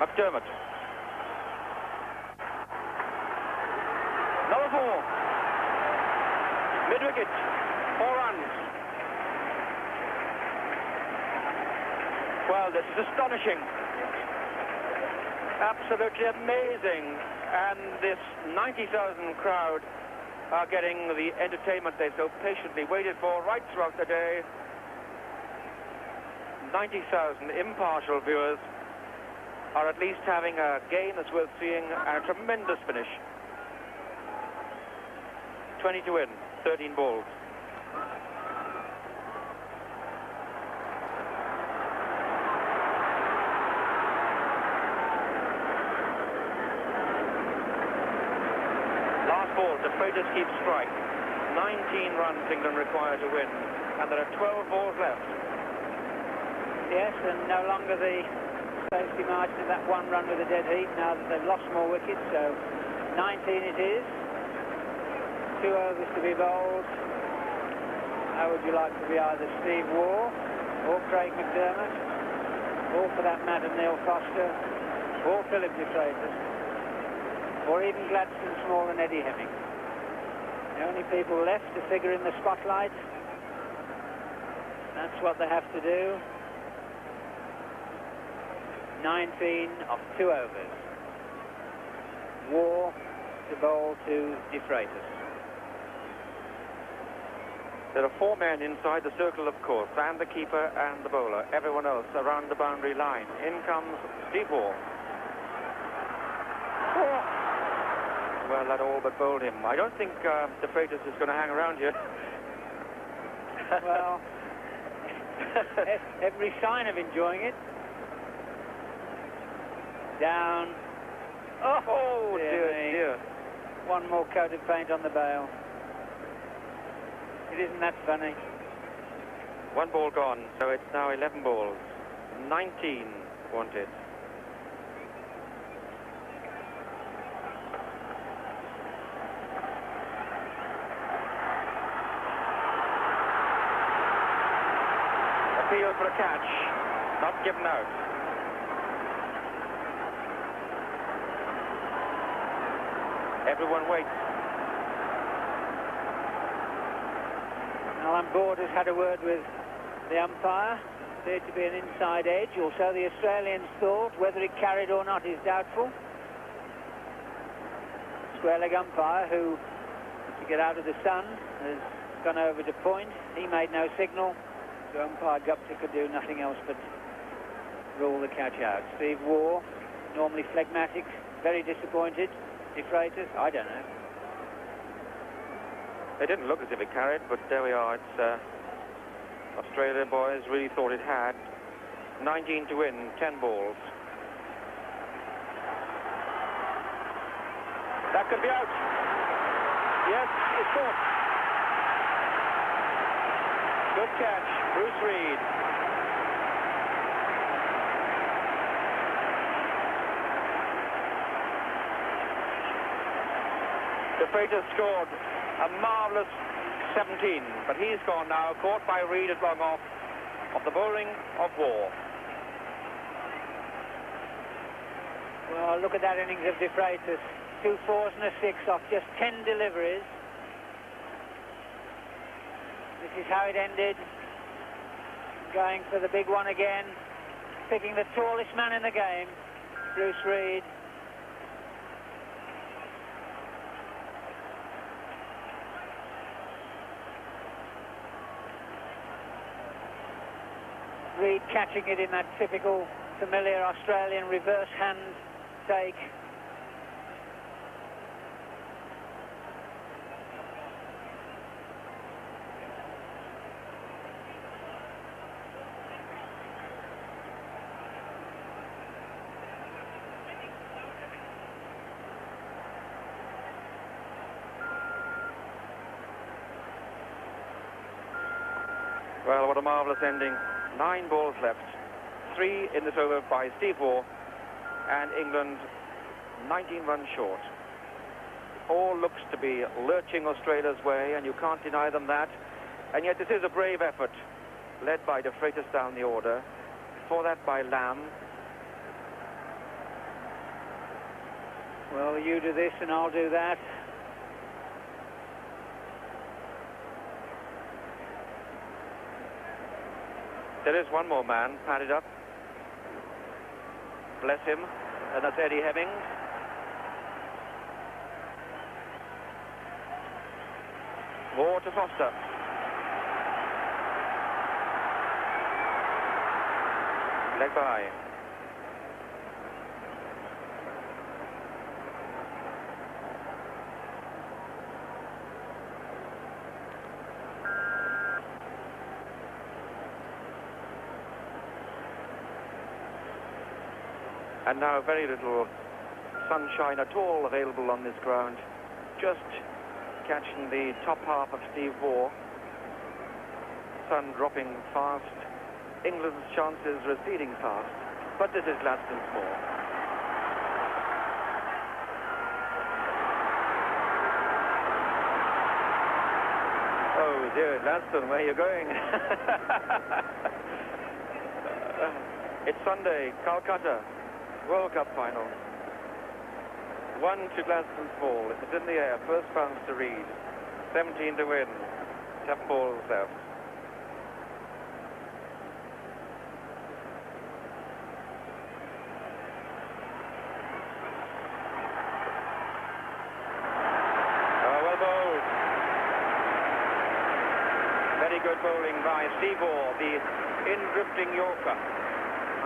McDermott. Another 4. Mid-wicket, 4 runs. Well, this is astonishing. Absolutely amazing. And this 90,000 crowd are getting the entertainment they so patiently waited for right throughout the day. 90,000 impartial viewers are at least having a game that's worth seeing, and a tremendous finish. 20 to win, 13 balls. Last ball, De Freitas keeps strike. 19 runs England require to win, and there are 12 balls left. Yes, and no longer the safety margin of that 1 run with a dead heat now that they've lost more wickets, so 19 it is. 2 overs to be bowled. How would you like to be either Steve Waugh or Craig McDermott, or for that matter Neil Foster, or Philip De Freitas, or even Gladstone Small and Eddie Hemming? The only people left to figure in the spotlight. That's what they have to do. 19 of 2 overs. Waugh to bowl to De Freitas. There are 4 men inside the circle, of course, and the keeper and the bowler. Everyone else around the boundary line. In comes Steve Waugh. Oh. Well, that all but bowled him. I don't think De Freitas is going to hang around here. Well, every sign of enjoying it. Down. Oh, dear. One more coat of paint on the bail. It isn't that funny. 1 ball gone, so it's now 11 balls. 19 wanted. Appeal for a catch. Not given out. Everyone waits. Alan Board has had a word with the umpire. Appeared to be an inside edge, or so the Australians thought. Whether it carried or not is doubtful. Square leg umpire, who, to get out of the sun, has gone over to point. He made no signal, so umpire Gupta could do nothing else but rule the catch out. Steve Waugh, normally phlegmatic, very disappointed. De Freitas, I don't know. They didn't look as if it carried, but there we are. It's Australia boys really thought it had. 19 to win, 10 balls. That could be out. Yes, it's caught. Good catch, Bruce Reid. De Freitas scored a marvellous 17, but he's gone now, caught by Reid at long off of the bowling of Waugh. Well, look at that innings of De Freitas. 2 4s and a 6 off just 10 deliveries. This is how it ended. Going for the big one again. Picking the tallest man in the game, Bruce Reid. Reid catching it in that typical, familiar Australian reverse hand take. Well, what a marvellous ending. 9 balls left. 3 in this over by Steve Waugh, and England 19 runs short. All looks to be lurching Australia's way, and you can't deny them that. And yet this is a brave effort, led by De Freitas down the order. Before that by Lamb. Well, you do this and I'll do that. There is one more man padded up. Bless him. And that's Eddie Hemmings. More to Foster. Leg by. And now very little sunshine at all available on this ground. Just catching the top half of Steve Waugh. Sun dropping fast. England's chances receding fast. But this is Gladstone's Moor. Oh dear, Gladstone, where are you going? It's Sunday, Calcutta. World Cup final. 1 to Gladstone's ball. It's in the air. First bounce to Reid. 17 to win. 7 balls left. Well bowled. Very good bowling by Steve Waugh, the in-drifting Yorker.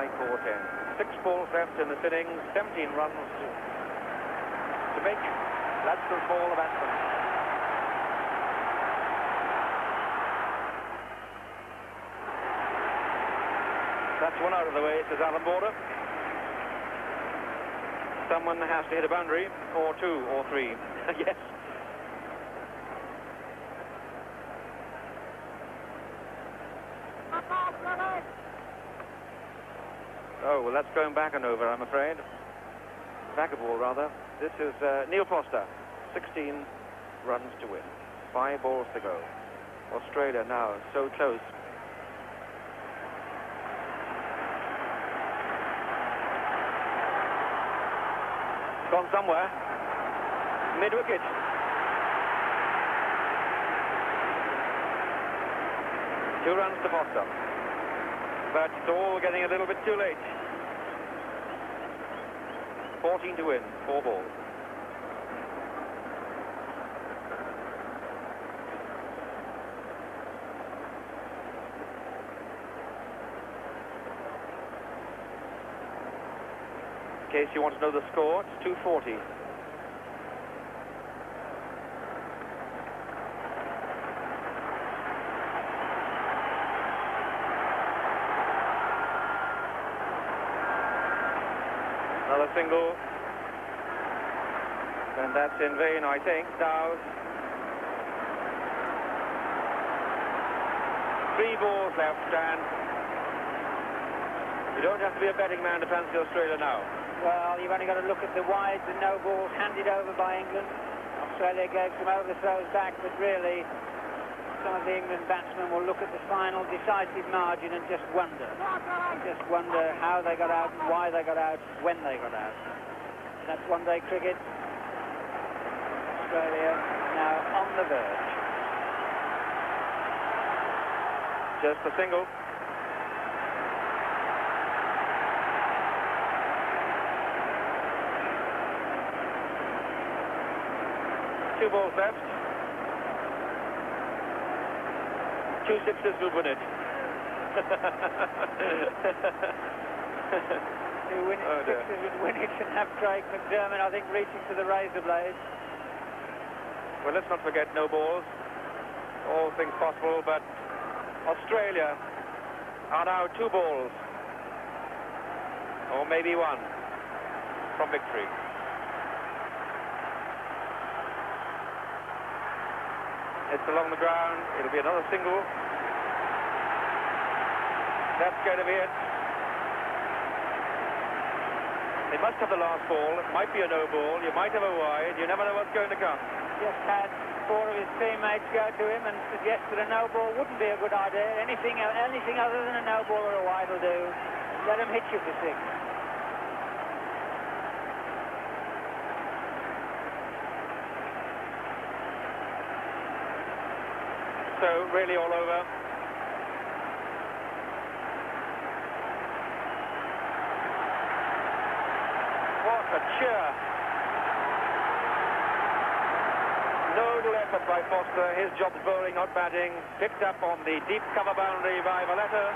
High court end. 6 balls left in this innings, 17 runs to make. Gladstone's ball of batsman. That's one out of the way, says Alan Border. Someone has to hit a boundary, or 2, or 3. Yes. Oh, well, that's going back and over, I'm afraid. Back a ball, rather. This is Neil Foster. 16 runs to win. 5 balls to go. Australia now so close. Gone somewhere. Mid-wicket. Two runs to Foster. But it's all getting a little bit too late. 14 to win, 4 balls. In case you want to know the score, it's 240. Another single, and that's in vain, I think. Now, 3 balls left, and you don't have to be a betting man to fancy Australia now. Well, you've only got to look at the wides and no balls handed over by England. Australia gave some overthrows back, but really, some of the England batsmen will look at the final decisive margin and just wonder how they got out, why they got out, when they got out. That's one-day cricket. Australia now on the verge. Just a single. Two balls left. 2 sixes will win it. Sixes would win it and have Craig McDermott, I think, reaching to the razor blade. Well, let's not forget no balls. All things possible, but Australia are now 2 balls, or maybe 1, from victory. It's along the ground. It'll be another single. That's going to be it. They must have the last ball. It might be a no ball. You might have a wide. You never know what's going to come. Just had 4 of his teammates go to him and suggest that a no ball wouldn't be a good idea. Anything other than a no ball or a wide will do. Let him hit you for 6. so really all over. What a cheer. Noble effort by Foster. His job's bowling, not batting. Picked up on the deep cover boundary by Valletta.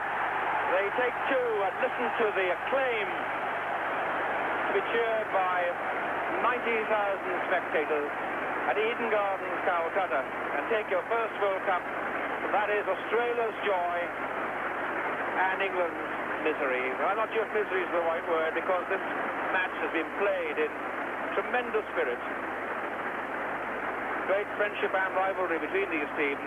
They take two and listen to the acclaim to be cheered by 90,000 spectators at Eden Gardens, Calcutta, and take your first World Cup. That is Australia's joy and England's misery. I'm not sure if misery is the right word, because this match has been played in tremendous spirit. Great friendship and rivalry between these teams,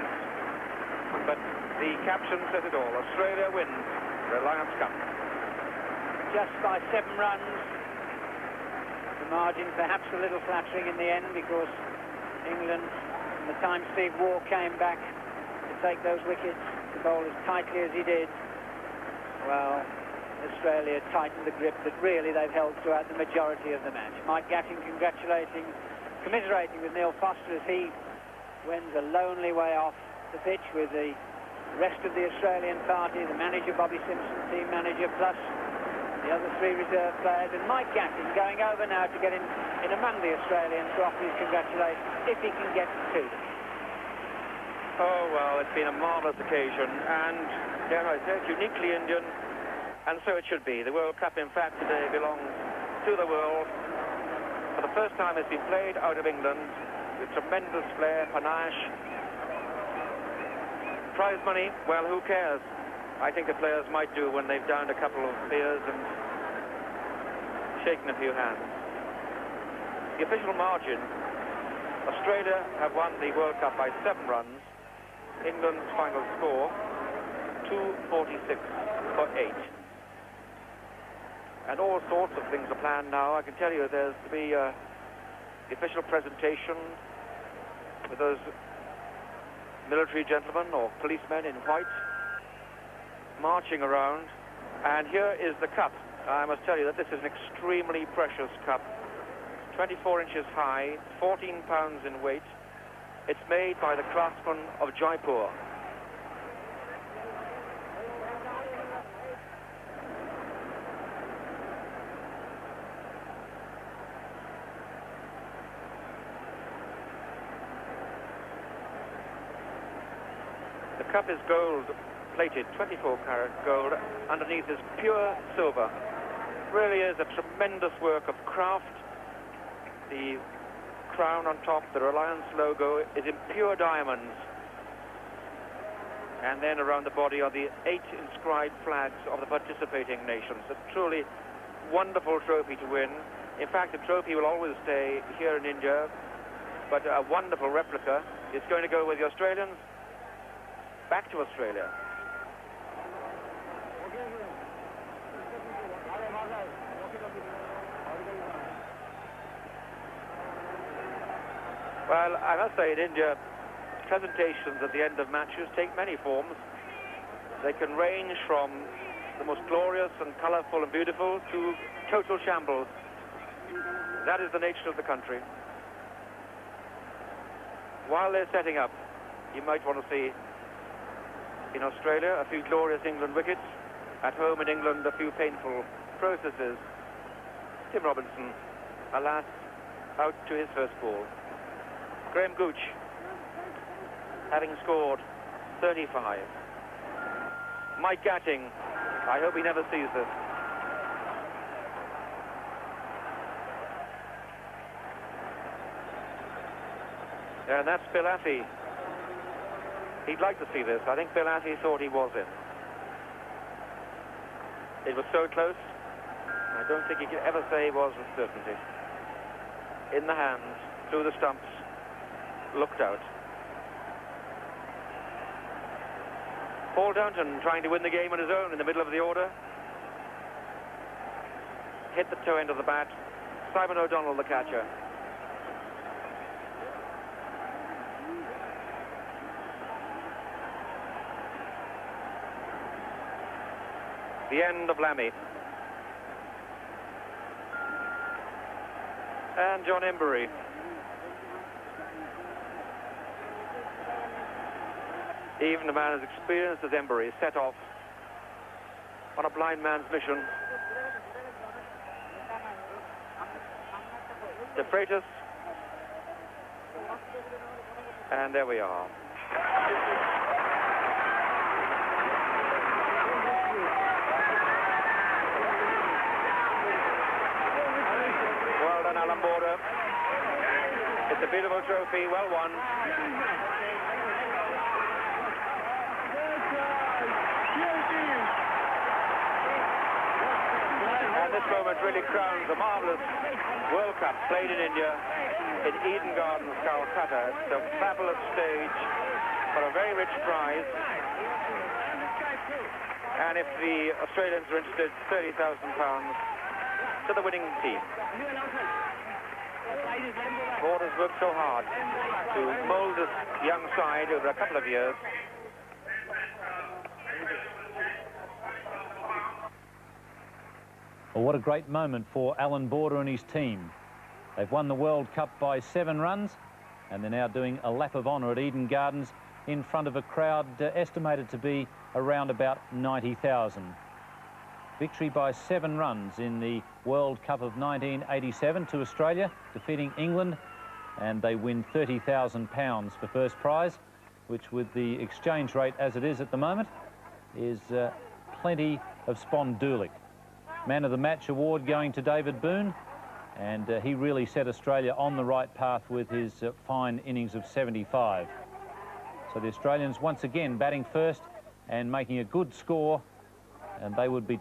but the caption says it all. Australia wins Reliance Cup. Just by 7 runs. The margin perhaps a little flattering in the end, because England, from the time Steve Waugh came back to take those wickets, to bowl as tightly as he did, well, Australia tightened the grip that really they've held throughout the majority of the match. Mike Gatting commiserating with Neil Foster as he wends a lonely way off the pitch with the rest of the Australian party, the manager Bobby Simpson, team manager, plus the other 3 reserve players, and Mike Gatting going over now to get in among the Australians to offer his congratulations, if he can get to them. Oh, well, it's been a marvellous occasion, and, dare I say, it's uniquely Indian, and so it should be. The World Cup, in fact, today belongs to the world. For the first time, it's been played out of England with tremendous flair, panache. Prize money, well, who cares? I think the players might do when they've downed a couple of beers and shaken a few hands. The official margin, Australia have won the World Cup by 7 runs. England's final score, 246 for 8. And all sorts of things are planned now. I can tell you there's to be the official presentation with those military gentlemen or policemen in white marching around. And here is the cup. I must tell you that this is an extremely precious cup. 24 inches high, 14 pounds in weight. It's made by the craftsmen of Jaipur. The cup is gold plated, 24-carat gold. Underneath is pure silver. Really is a tremendous work of craft. The crown on top, the Reliance logo, is in pure diamonds. And then around the body are the 8 inscribed flags of the participating nations. A truly wonderful trophy to win. In fact, the trophy will always stay here in India, but a wonderful replica is going to go with the Australians back to Australia. Well, I must say, in India, presentations at the end of matches take many forms. They can range from the most glorious and colourful and beautiful to total shambles. That is the nature of the country. While they're setting up, you might want to see in Australia a few glorious England wickets. At home in England, a few painful processes. Tim Robinson, alas, out to his first ball. Graham Gooch, having scored 35. Mike Gatting, I hope he never sees this. And that's Phil Athey. He'd like to see this. I think Phil Athey thought he was in. It was so close, I don't think he could ever say he was with certainty. In the hands, through the stumps, looked out. Paul Downton trying to win the game on his own in the middle of the order. Hit the toe end of the bat. Simon O'Donnell, the catcher. The end of Lammy. And John Embury. Even a man as experienced as Embury set off on a blind man's mission. De Freitas. And there we are. Well done, Allan Border. It's a beautiful trophy, well won. And this moment really crowns a marvellous World Cup played in India, in Eden Gardens, Calcutta. It's a fabulous stage for a very rich prize. And if the Australians are interested, £30,000 to the winning team. Borders worked so hard to mould this young side over a couple of years. Well, what a great moment for Allan Border and his team. They've won the World Cup by 7 runs, and they're now doing a lap of honour at Eden Gardens in front of a crowd estimated to be around about 90,000. Victory by 7 runs in the World Cup of 1987 to Australia, defeating England, and they win £30,000 for first prize, which with the exchange rate as it is at the moment, is plenty of spondulic. Man of the Match award going to David Boone, and he really set Australia on the right path with his fine innings of 75. So the Australians once again batting first and making a good score, and they would be